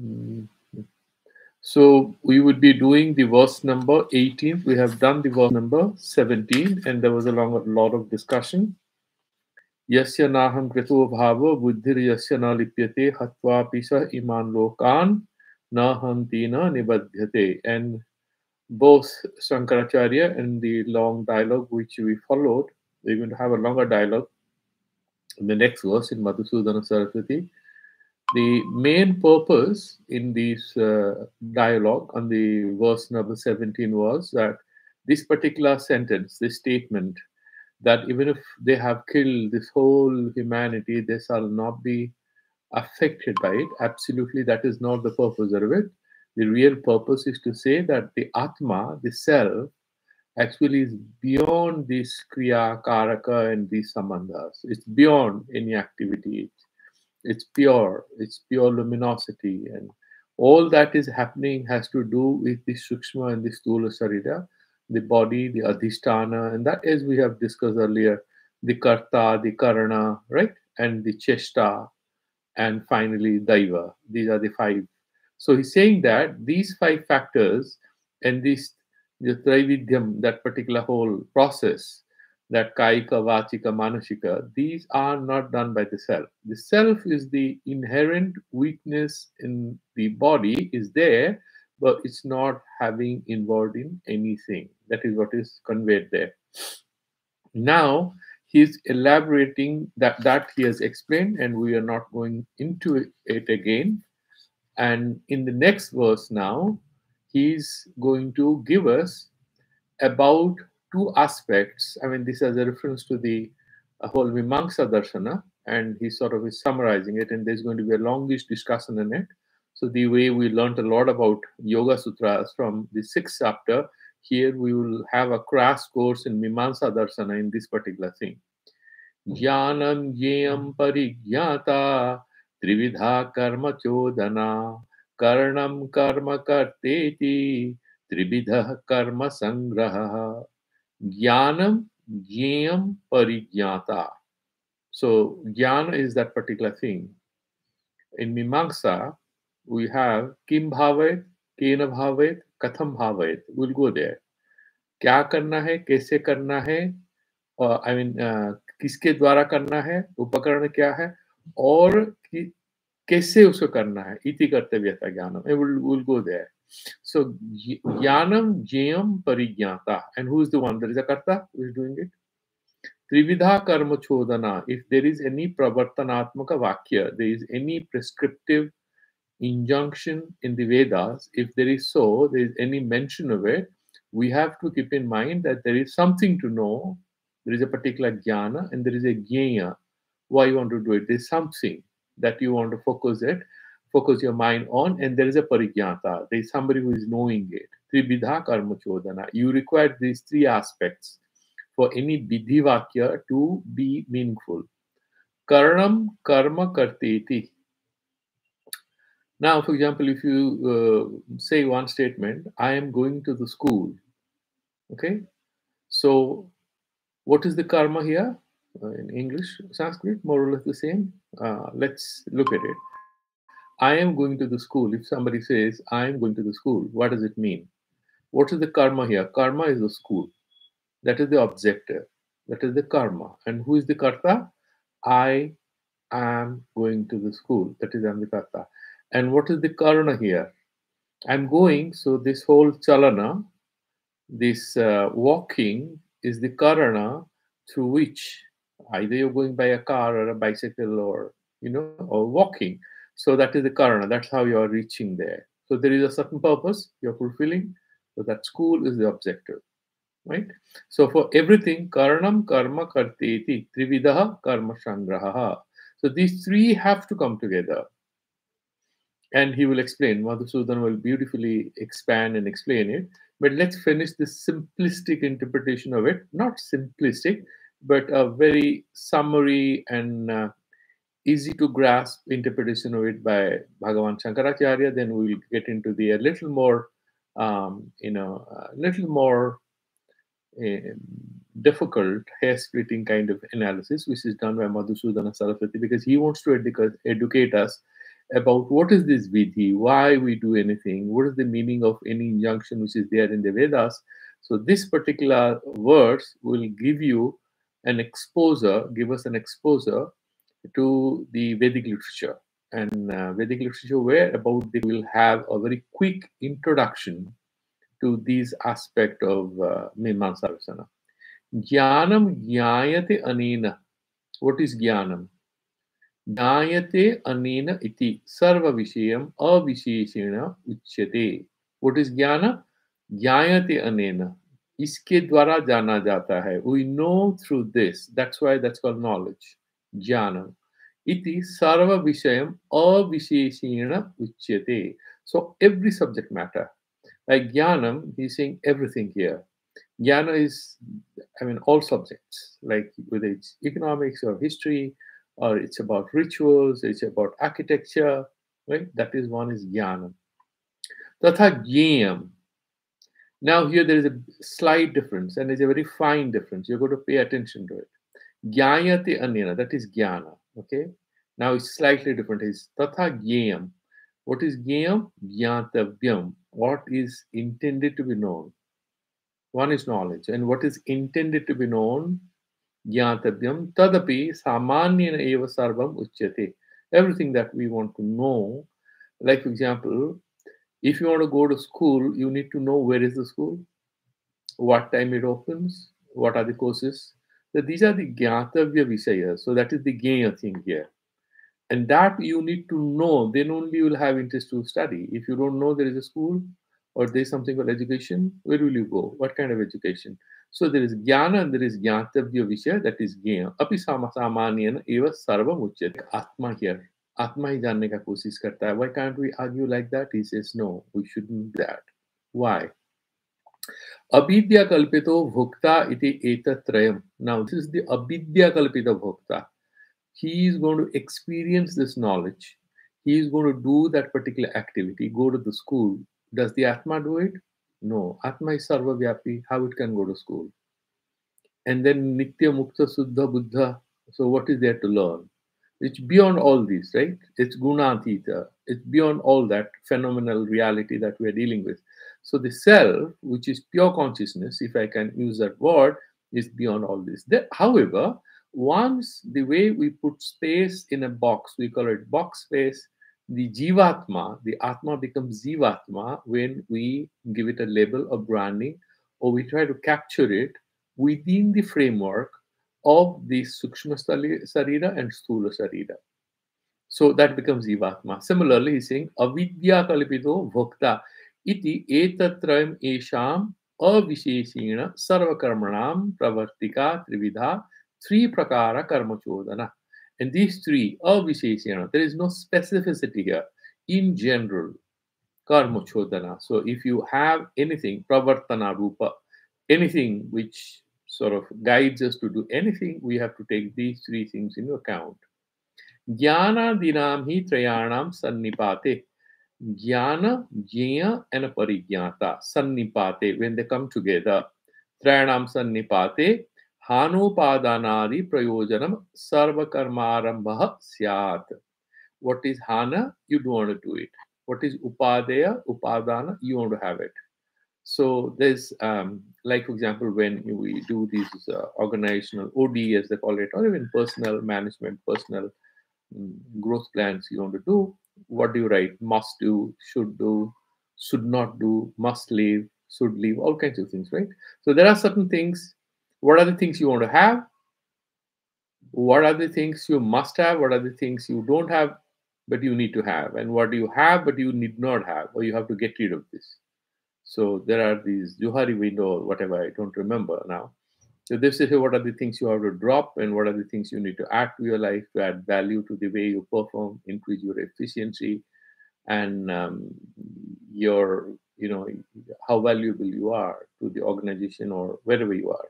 Mm. So we would be doing the verse number 18. We have done the verse number 17, and there was a lot of discussion. Yasya naham krito bhava buddhir yasya na lipyate hatva pisa iman lokan nahantina nibadhyate. And both Shankaracharya and the long dialogue which we followed, we're going to have a longer dialogue in the next verse in Madhusudana Saraswati. The main purpose in this dialogue on the verse number 17 was that this particular sentence, this statement, that even if they have killed this whole humanity, they shall not be affected by it. Absolutely, that is not the purpose of it. The real purpose is to say that the Atma, the self, actually is beyond this Kriya, Karaka, and these Sambandhas. It's beyond any activity. It's pure luminosity, and all that is happening has to do with the Sukshma and the Stula Sarira, the body, the Adhisthana, and that, as we have discussed earlier, the Karta, the Karana, right, and the Cheshta, and finally Daiva. These are the five. So he's saying that these five factors and this the Trividyam, that particular whole process, that Kaika, Vachika, Manashika, these are not done by the self. The self is the inherent weakness in the body, is there, but it's not having involved in anything. That is what is conveyed there. Now he's elaborating that he has explained, and we are not going into it again. And in the next verse now, he's going to give us about two aspects. I mean, this is a reference to the whole Vimamsa Darshana, and he sort of is summarizing it, and there's going to be a longish discussion in it. So the way we learned a lot about Yoga Sutras from the sixth chapter, here we will have a crash course in Mimamsa Darshana in this particular thing. Jnanam yam parigyata trividha karma chodana karnam karma karteti trividha karma sangraha. Jnanam jnayam parigyata. So jnana is that particular thing. In Mimamsa, we have kim bhavet, kena bhavet, katham bhavet. We'll go there. क्या करना है, कैसे करना है, I mean किसके द्वारा करना है, उपकरण क्या है, और कैसे उसको करना है, इति कर्तव्यता ज्ञानम. We'll go there. So jnanam jnayam parigyata, and who is the one? There is a karta who is doing it. Trividha karma chodana. If there is any pravartanatmaka vakya, there is any prescriptive injunction in the Vedas, if there is so, there is any mention of it, we have to keep in mind that there is something to know. There is a particular jnana and there is a jnaya. Why you want to do it? There's something that you want to focus your mind on, and there is a parigyata. There is somebody who is knowing it. Tribidha karma chodana. You require these three aspects for any vidhi vakya to be meaningful. Karanam karma karteti. Now, for example, if you say one statement, I am going to the school. Okay. So, what is the karma here? In English, Sanskrit, more or less the same. Let's look at it. I am going to the school. If somebody says, I am going to the school, what does it mean? What is the karma here? Karma is the school. That is the objective. That is the karma. And who is the karta? I am going to the school. That is, I am the karta. And what is the karana here? I'm going, so this whole chalana, this walking is the karana through which either you're going by a car or a bicycle or, or walking. So that is the karana. That's how you are reaching there. So there is a certain purpose you're fulfilling. So that school is the objective, right? So for everything, karanam karma karteti trividaha karma sangraha. So these three have to come together. And he will explain. Madhusudan will beautifully expand and explain it. But let's finish this simplistic interpretation of it. Not simplistic, but a very summary and easy to grasp interpretation of it by Bhagavan Shankaracharya. Then we will get into the a little more, difficult, hair-splitting kind of analysis, which is done by Madhusudana Saraswati, because he wants to educate us about what is this vidhi, why we do anything, what is the meaning of any injunction which is there in the Vedas. So this particular verse will give you an exposure, give us an exposure to the Vedic literature. And Vedic literature where about they will have a very quick introduction to these aspect of Mimamsa Darsana. Jnanam jnayate anena. What is jnanam? Jnayate anena iti sarva vishayam avisheshena uchyate. What is jnana? Jnayate anena. इसके द्वारा जाना जाता है. We know through this. That's why that's called knowledge. Jnana. Iti sarva vishayam avisheshena uchyate. So every subject matter. Like jnanam, he's saying everything here. Jnana is, I mean, all subjects, like whether it's economics or history, or it's about rituals, it's about architecture, right? That is one is jnana. Tatha jnayam. Now here there is a slight difference, and it's a very fine difference. You're going to pay attention to it. Jnayate anena, that is jnana, okay? Now it's slightly different. It's tatha jnayam. What is jnayam? Jnatavyam. What is intended to be known? One is knowledge, and what is intended to be known, jnatavyam tadapi samanyena eva sarvam uchyate. Everything that we want to know, like for example, if you want to go to school, you need to know where is the school, what time it opens, what are the courses. So these are the jnatavya vishayas. So that is the jnaya thing here. And that you need to know, then only you will have interest to study. If you don't know there is a school or there is something called education, where will you go? What kind of education? So there is jnana and there is jnatavya vishaya, that is jnana. Api samanyan eva sarvam uchyate. Atma here. Atma hi janne ka koshish karta hai. Why can't we argue like that? He says, no, we shouldn't do that. Why? Avidya kalpito bhokta iti etatrayam. Now this is the avidya kalpita bhokta. He is going to experience this knowledge. He is going to do that particular activity, go to the school. Does the Atma do it? No. Atma is sarvavyapi. How it can go to school? And then Nitya Mukta Suddha Buddha. So what is there to learn? It's beyond all these, right? It's Gunatita. It's beyond all that phenomenal reality that we're dealing with. So the self, which is pure consciousness, if I can use that word, is beyond all this. However, once the way we put space in a box, we call it box space, the Jivatma, the Atma becomes Jivatma when we give it a label of branding or we try to capture it within the framework of the Sukshma Sarira and Sthula Sarira. So that becomes Jivatma. Similarly, he's saying Avidya Kalpito Bhokta iti etatrayam esham avisheshena sarvakarmanam pravartika trividha three prakara karma chodana. And these three, avisheshena, there is no specificity here. In general, karma chodana. So if you have anything, pravartana rupa, anything which sort of guides us to do anything, we have to take these three things into account. Jnana dinam hi trayanam sannipate. Jnana, jnaya, and parijnata, sannipate, when they come together. Trayanam sannipate, hanupadanadi prayojanam sarvakarmarambha syat. What is hana? You don't want to do it. What is upadaya? Upadana, you want to have it. So there's, like for example, when we do these organizational OD, as they call it, or even personal management, personal growth plans you want to do, what do you write? Must do, should not do, must leave, should leave, all kinds of things, right? So there are certain things. What are the things you want to have? What are the things you must have? What are the things you don't have, but you need to have? And what do you have, but you need not have, or you have to get rid of this? So there are these Johari window or whatever, I don't remember now. So this is what are the things you have to drop and what are the things you need to add to your life to add value to the way you perform, increase your efficiency, and your, how valuable you are to the organization or wherever you are.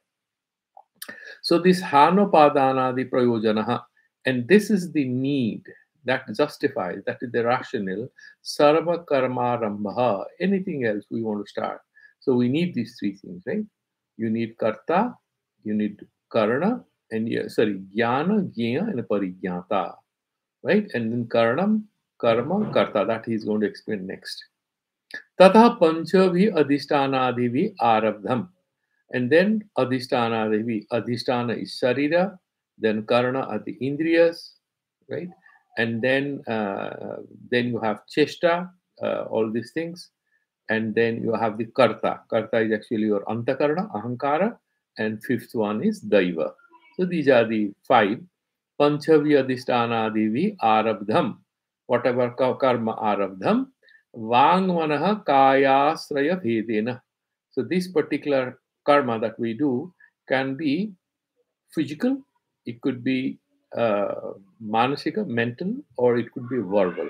So this hanopadana, the prayojana, and this is the need that justifies, that is the rationale, sarva karma rambha, anything else we want to start. So we need these three things, right? You need karta, you need karana, and jnana, jnaya, and parijnata, right? And then karanam, karma, karta. That he is going to explain next. Tatha panchavi adhishtanadivi arabdham. And then adhishtanadivi. Adhishtana is sharira, then karna are the indriyas, right? And then you have cheshta, all these things. And then you have the karta. Karta is actually your antakarna, ahankara, and fifth one is daiva. So these are the five. Panchavi adhishtanadivi arabdham. Whatever karma arabdham. Vangmanaha kayasraya bhedena. So this particular karma that we do can be physical, it could be manasika, mental, or it could be verbal.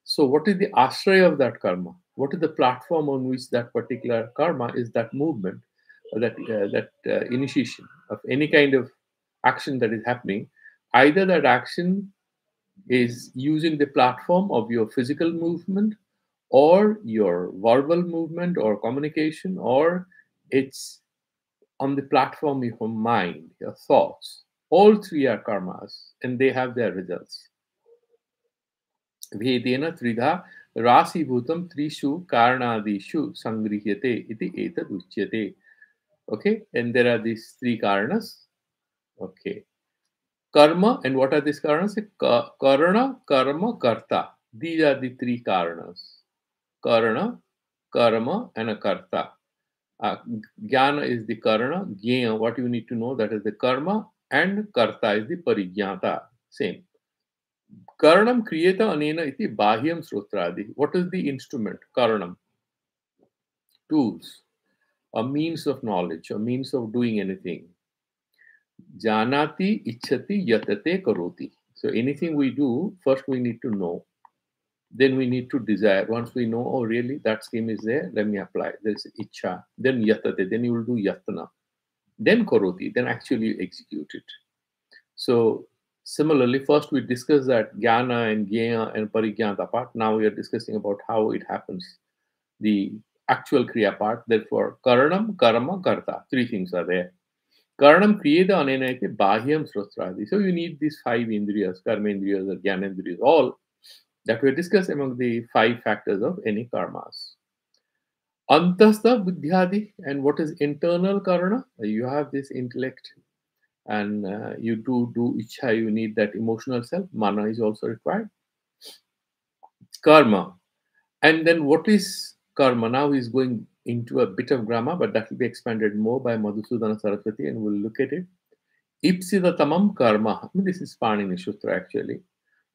So what is the ashraya of that karma? What is the platform on which that particular karma is that movement, or that initiation of any kind of action that is happening? Either that action is using the platform of your physical movement, or your verbal movement or communication, or it's on the platform of your mind, your thoughts. All three are karmas and they have their results. Vedena tridha rasi bhutam trishu karanadishu sangrihyate iti etad uchyate. Okay, and there are these three karanas. Okay. Karma, and what are these karanas? Karana, karma, karta. These are the three karanas. Karana, karma, and a karta. Jnana is the karana, jnana, what you need to know, that is the karma, and karta is the parijnata. Same. Karanam kriyeta anena iti bahyam srotradi. What is the instrument? Karanam. Tools. A means of knowledge, a means of doing anything. Janati ichhati yatate karoti. So anything we do, first we need to know. Then we need to desire. Once we know, oh really, that scheme is there, let me apply. There's ichha. Then yatate, then you will do yatana. Then karoti, then actually you execute it. So similarly, first we discussed that jnana and jnana and parigyanta part. Now we are discussing about how it happens, the actual kriya part. Therefore, karanam, karma, karta. Three things are there. Karanam kriyeda anena iti bahyam srotradi. So you need these five indriyas, karma indriyas or jnana indriyas, all that we discussed among the five factors of any karmas. Antastha buddhyadi, and what is internal karana? You have this intellect, and you do ichha, you need that emotional self. Mana is also required. Karma, and then what is karma? Now he's going into a bit of grammar, but that will be expanded more by Madhusudana Saraswati, and we'll look at it. Ipsidatamam karma. This is Panini Sutra actually.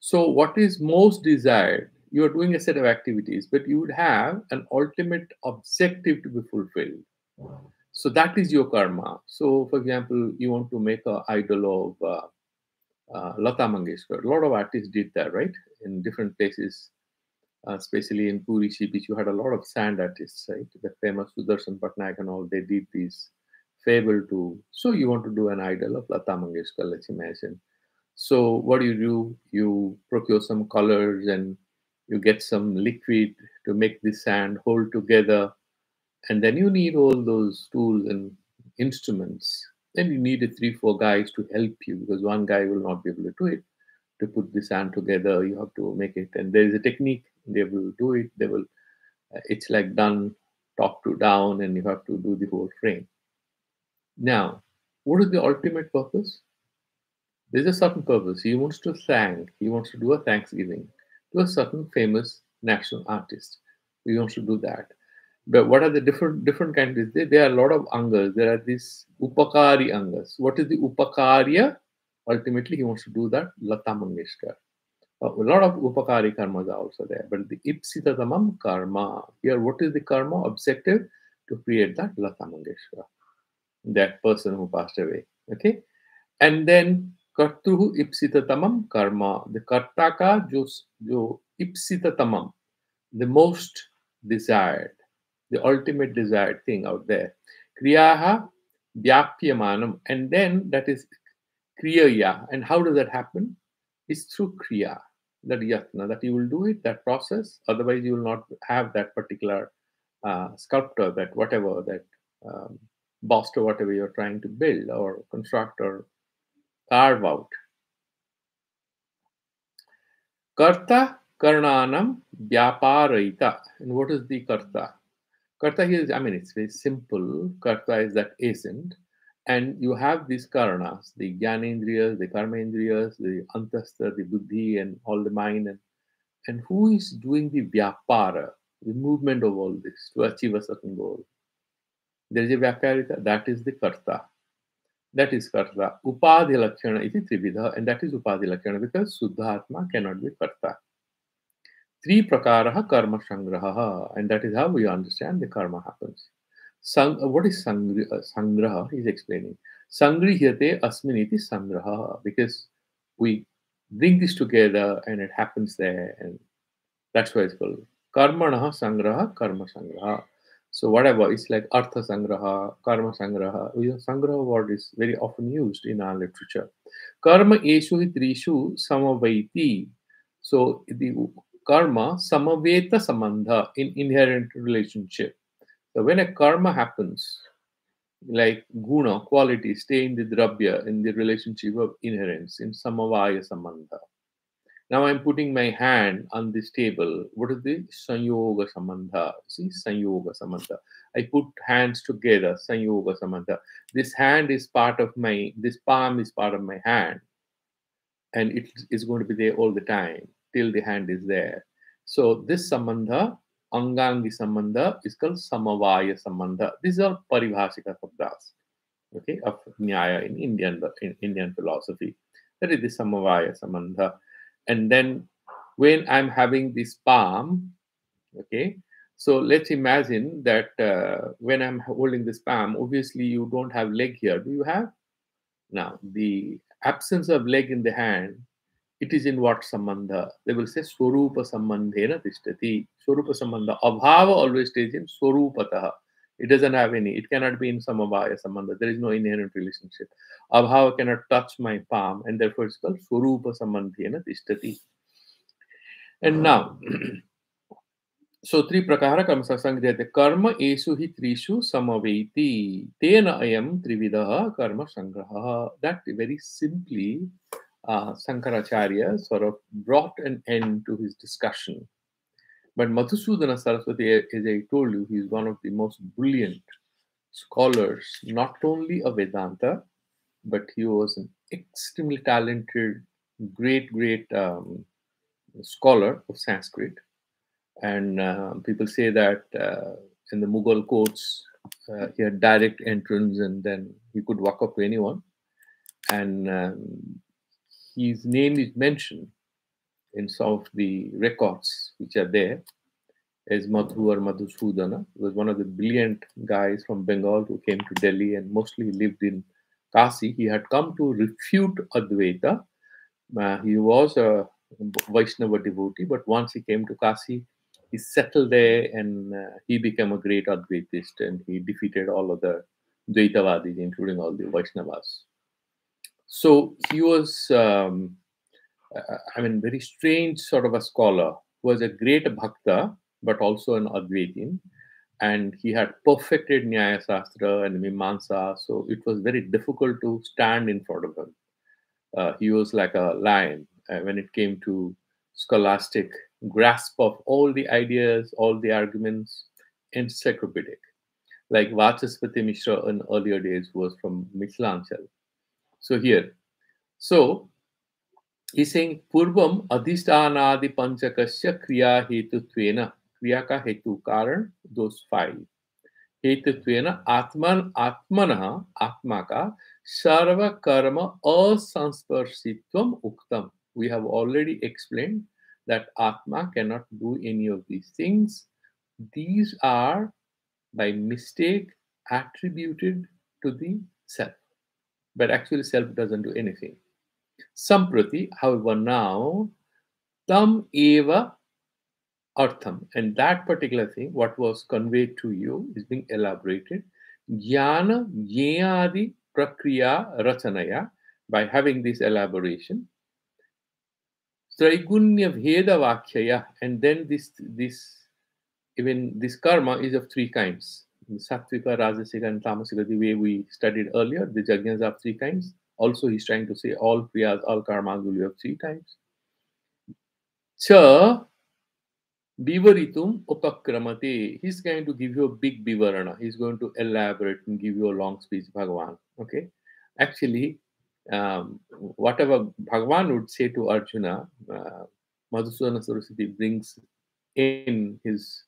So what is most desired? You are doing a set of activities, but you would have an ultimate objective to be fulfilled. So that is your karma. So, for example, you want to make an idol of Lata Mangeshkar. A lot of artists did that, right? In different places, especially in Puri Sea Beach, you had a lot of sand artists, right? The famous Sudarshan Patnaik and all, they did these fable to. So you want to do an idol of Lata Mangeshkar, let's imagine. So what do? You procure some colors and you get some liquid to make the sand hold together. And then you need all those tools and instruments. Then you need 3-4 guys to help you, because one guy will not be able to do it. To put the sand together, you have to make it. And there is a technique. They will do it. They will. It's like done top to down, and you have to do the whole frame. Now, what is the ultimate purpose? There's a certain purpose. He wants to thank. He wants to do a thanksgiving to a certain famous national artist. He wants to do that. But what are the different kinds? There are a lot of angas. There are these upakari angas. What is the upakarya? Ultimately, he wants to do that. Lata Mangeshkar. A lot of upakari karmas are also there. But the ipsitatamam karma. Here, what is the karma objective? To create that Lata Mangeshkar, that person who passed away. Okay, and then kartruhu ipsitatamam karma. The karta ka jo ipsitatamam, the most desired, the ultimate desired thing out there. Kriyaha vyapyamanam, and then that is kriyaya. And how does that happen? It's through kriya, that yatna, that you will do it, that process. Otherwise, you will not have that particular sculptor, that whatever, that bust or whatever you're trying to build or construct or carve out. Karta Karnanam Vyaparayita. And what is the karta? Karta here is, I mean, it's very simple. Karta is that agent. And you have these karanas, the jnanendriyas, the karmendriyas, the antastha, the buddhi, and all the mind. And who is doing the vyapara, the movement of all this to achieve a certain goal? There is a vyaparita, that is the karta. That is karta. Upadhi lakshana iti trividha, and that is upadhi lakshana because Suddha Atma cannot be karta. Three prakaraha karma sangraha, and that is how we understand the karma happens. What is sangraha? He is explaining. Sangrihate asminiti sangraha, because we bring this together and it happens there, and that's why it's called karmanaha sangraha, karma sangraha. So whatever, it's like artha sangraha, karma sangraha. Sangraha word is very often used in our literature. Karma eshu hi trishu samavaiti. So the karma samaveta sambandha, in inherent relationship. So when a karma happens, like guna, quality, stay in the dravya, in the relationship of inherence, in samavaya sambandha. Now I'm putting my hand on this table. What is the sanyoga sambandha? See, sanyoga sambandha. I put hands together, sanyoga sambandha. This hand is part of this palm is part of my hand, and it is going to be there all the time till the hand is there. So this sambandha, angangi sambandha, is called samavaya sambandha. These are paribhashika sabdas, okay, of nyaya in Indian philosophy. That is the samavaya sambandha. And then when I'm having this palm, okay, so let's imagine that when I'm holding this palm, obviously you don't have leg here. Do you have? Now, the absence of leg in the hand, it is in what sambandha? They will say swarupa sambandhena tishtati. Swarupa sambandha. Abhava always stays in swarupataha. It doesn't have any. It cannot be in samavaya sambandha. There is no inherent relationship. Abhava cannot touch my palm, and therefore it's called swarupa sambandhena tishtati. And now, so three prakara karma sangriyate. Karma esu hi trishu samaveti. Tena ayam trividaha karma sangraha. That very simply, Sankaracharya sort of brought an end to his discussion. But Madhusudana Saraswati, as I told you, he is one of the most brilliant scholars, not only of Vedanta, but he was an extremely talented, great scholar of Sanskrit. And people say that in the Mughal courts, he had direct entrance and then he could walk up to anyone. And his name is mentioned in some of the records which are there as Madhu or Madhusudana. He was one of the brilliant guys from Bengal who came to Delhi and mostly lived in Kasi. He had come to refute Advaita. He was a Vaishnava devotee, but once he came to Kasi, he settled there and he became a great Advaitist and he defeated all of the Dvaitavadis, including all the Vaishnavas. So he was, very strange sort of a scholar. He was a great bhakta, but also an Advaitin. And he had perfected Nyaya Sastra and Mimamsa, so it was very difficult to stand in front of him. He was like a lion when it came to scholastic grasp of all the ideas, all the arguments, encyclopedic. Like Vachaspati Mishra in earlier days was from Michilanchal. So here, so he's saying Purvam Adhishtanadi Panchakasya Kriya Hetutvena. Kriya ka Hetu Karan, those five. Hetutvena Atmanaha Atmaka Sarva Karma Asansparsitvam Uktam. We have already explained that Atma cannot do any of these things. These are by mistake attributed to the self. But actually self doesn't do anything. Samprati, however, now tam eva artham, and that particular thing, what was conveyed to you, is being elaborated. Jnana jnayadi prakriya rachanaya, by having this elaboration. Traigunya bheda vakhyaya, and then this karma is of three kinds. Sattvika, Rajasika, and Tamasika, the way we studied earlier, the jagnas are three kinds. Also, he's trying to say all kriyas, all karmas will be of three kinds. Cha Bivaritum upakramate. He's going to give you a big bivarana. He's going to elaborate and give you a long speech, Bhagavan. Okay? Actually, whatever Bhagavan would say to Arjuna, Madhusudana Saraswati brings in his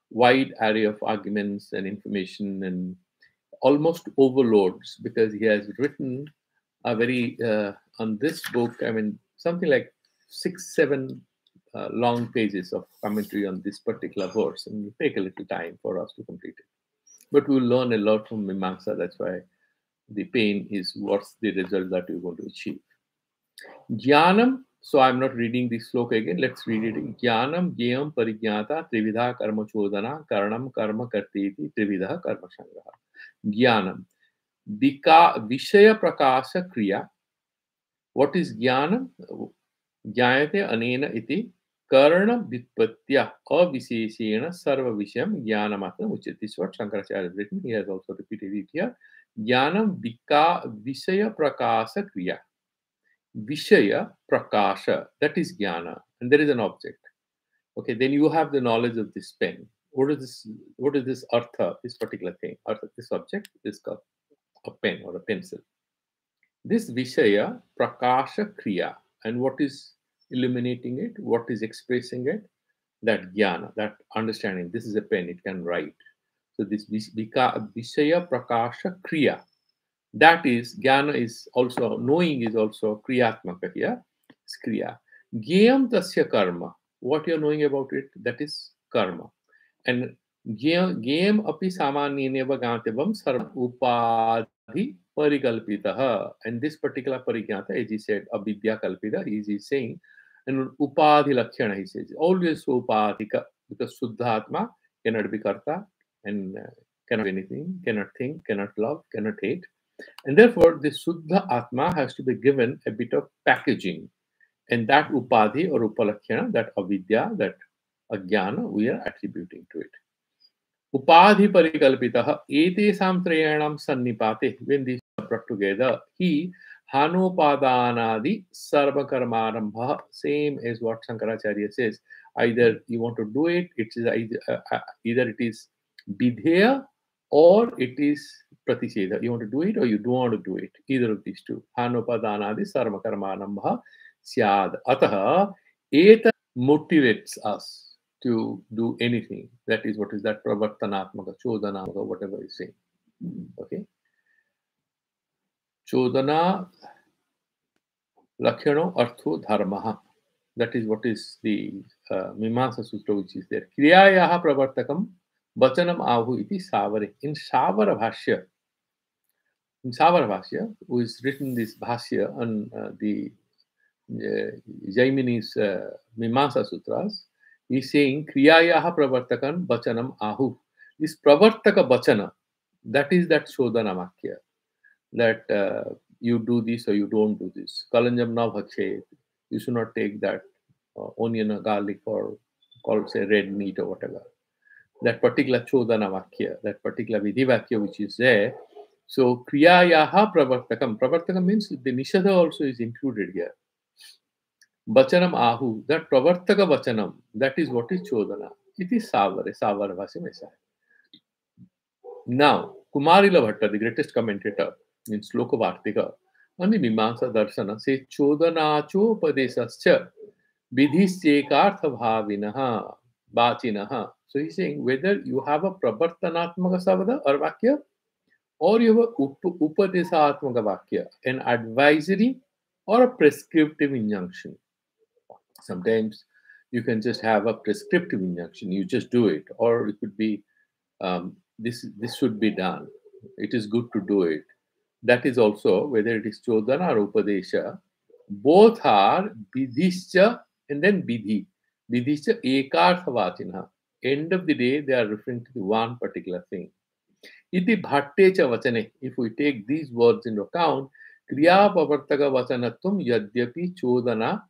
wide array of arguments and information and almost overloads, because he has written a very on this book, I mean, something like 6, 7 long pages of commentary on this particular verse, and it will take a little time for us to complete it. But we'll learn a lot from Mimamsa. That's why the pain is what's the result that you're going to achieve. Jnanam. So I'm not reading this sloka again. Let's read it. Jnanam jnayam parigyata trividha karma chodana karanam karma karteti trividha karma sangraha. Jnanam. Vishaya prakasha kriya. What is jnanam? Jnayate anena iti karna vitpatya avisheshena sarva vishayam jnanamatram uchyate. This is what Shankaracharya has written. He has also repeated it here. Jnanam vishaya prakasha kriya. Vishaya prakasha, that is jnana, and there is an object. Okay, then you have the knowledge of this pen. What is this artha, this particular thing? Artha, this object, this cup, a pen or a pencil. This Vishaya Prakasha Kriya, and what is illuminating it, what is expressing it? That jnana, that understanding. This is a pen, it can write. So this Vishaya Prakasha Kriya, that is, jnana is also, knowing is also kriyatmaka here. It's kriya. Gyam tasya karma, what you're knowing about it, that is karma. And gyam api samanyena gantevam sarva upadhi parikalpitaha. And this particular parigyata, as he said, avidya kalpita, he is saying, and upadhi lakshana, he says, always upadhika, because suddha atma cannot be karta and cannot do anything, cannot think, cannot love, cannot hate. And therefore, this Suddha Atma has to be given a bit of packaging. And that Upadhi or Upalakshana, that Avidya, that Ajnana, we are attributing to it. Upadhi Parikalpitaha Etesam Trayanam Sannipate. When these are brought together, he Hanopadanadi Sarva Karmarambha, same as what Shankaracharya says. Either you want to do it, it is either it is Bidheya or it is Pratisheda. You want to do it or you don't want to do it. Either of these two. Hanopadanadi Sarva Karmarambha Syad. Ataha Eta motivates us to do anything. That is what is that pravartanatmaka, chodanatmaka, whatever is saying. Okay. Chodana lakshano artho dharmaha. That is what is the Mimamsa Sutra which is there. Kriyayaha pravartakam vachanam ahu iti savare. In Savara Bhashya, who is written this Bhashya on the Jaimini's Mimamsa Sutras, he is saying Kriyayaha pravartakan vachanam ahu. This pravartaka vachana, that is that Shodhana Vakya, that you do this or you don't do this. Kalanjam na bhakshe, you should not take that onion or garlic or called say red meat or whatever. That particular Chodhana Vakya, that particular Vidhi Vakya which is there. So Kriyayaha pravartakam. Pravartakam means the Nishada also is included here. Vachanam ahu, that pravartaka vachanam, that is what is chodana. It is savara bhasya mesa. Now, Kumarila Bhatta, the greatest commentator in Sloka Vartika, on the Mimamsa Darshana, says chodanacho padesascha vidhischekartha bhavinaha bachinaha. So he's saying whether you have a pravartanatmaka savada or vakya, or you have a upadesatmaka vakya, an advisory or a prescriptive injunction. Sometimes you can just have a prescriptive injunction, you just do it, or it could be this should be done, it is good to do it. That is also whether it is chodana or upadesha. Both are vidhischa and then vidhi. Vidhischa ekartha vachina. End of the day, they are referring to the one particular thing. Iti bhattecha vachane. If we take these words into account, kriya pavartaka vachanatum yadyapi chodana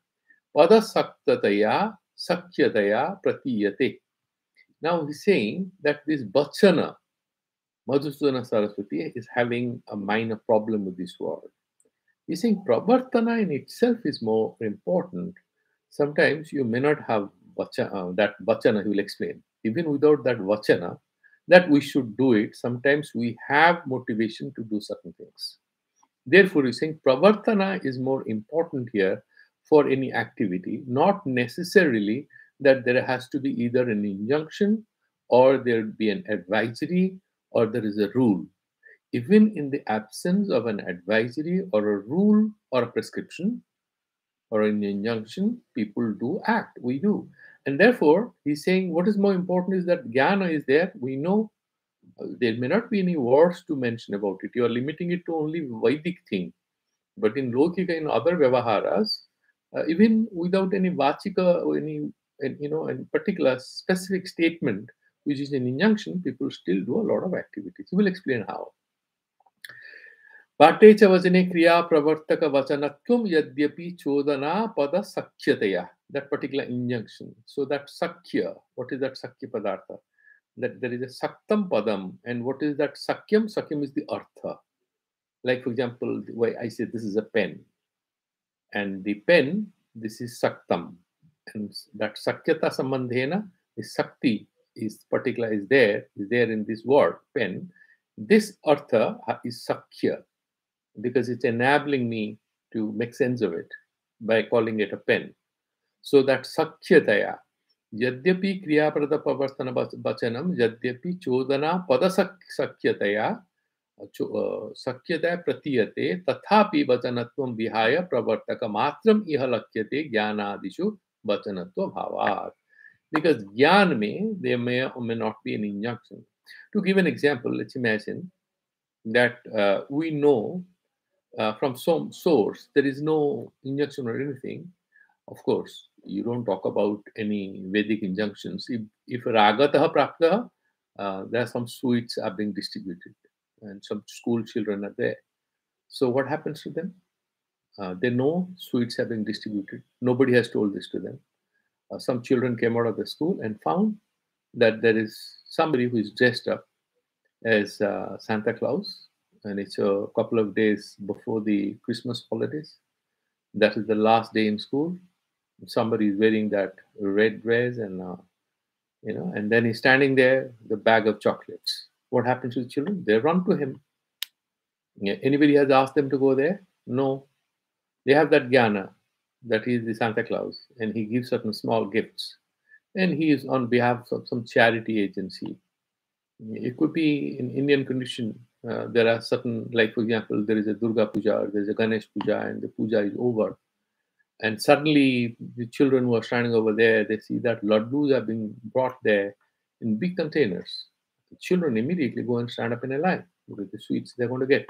padasaktataya sakyataya pratiyate. Now he's saying that this vachana, Madhusudana Saraswati is having a minor problem with this word. He's saying pravartana in itself is more important. sometimes you may not have that vachana, he will explain. Even without that vachana, that we should do it, sometimes we have motivation to do certain things. Therefore, he's saying pravartana is more important here for any activity, not necessarily that there has to be either an injunction or there be an advisory or there is a rule. Even in the absence of an advisory or a rule or a prescription or an injunction, people do act. We do. And therefore, he's saying what is more important is that jnana is there. We know there may not be any words to mention about it. You are limiting it to only Vedic thing. But in Lokika, in other Vyavaharas, even without any Vachika or any, any particular specific statement, which is an injunction, people still do a lot of activities. We will explain how. पाठे च वचने क्रिया प्रवर्तक वचनत्वम यद्यपि चोदना pada sakhyataya. That particular injunction. So that sakhya, what is that sakhya padartha? That there is a saktam padam. And what is that sakyam? Sakyam is the artha. Like, for example, the way I say this is a pen. And the pen, this is saktam. And that sakyata sambandhena, the sakti is particular, is there in this word, pen. This artha is sakhya, because it's enabling me to make sense of it by calling it a pen. So that sakhyataya, yadyapi kriyaprada pavartana vachanam, yadyapi chodana pada sakhyataya, sakyataya pratiyate, tathapi vachanatvam vihaya pravartaka matram iha lakyate jnanadishu vachanatva bhavat. Because jnana there may or may not be an injunction. To give an example, let's imagine that we know from some source, there is no injunction or anything. Of course, you don't talk about any Vedic injunctions. If ragataha praptaha, there are some sweets are being distributed and some school children are there. So what happens to them? They know sweets are being distributed. Nobody has told this to them. Some children came out of the school and found that there is somebody who is dressed up as Santa Claus, and it's a couple of days before the Christmas holidays. That is the last day in school. Somebody is wearing that red dress, and and then he's standing there, the bag of chocolates. What happens to the children? They run to him. Yeah, anybody has asked them to go there? No. They have that jnana, that he is the Santa Claus, and he gives certain small gifts, and he is on behalf of some charity agency. It could be in Indian condition. There are certain, like for example, there is a Durga Puja, or there is a Ganesh Puja, and the puja is over. And suddenly, the children who are standing over there, they see that laddus are being brought there in big containers. The children immediately go and stand up in a line with the sweets they're going to get.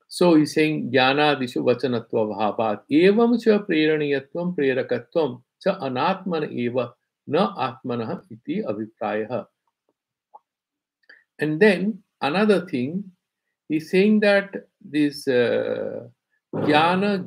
So he's saying, Jnana dishu vachanatva bhavat, evam cha preraniyatvam prerakatvam cha anatmana eva na atmanah iti aviprayah. And then another thing, he's saying that this jnana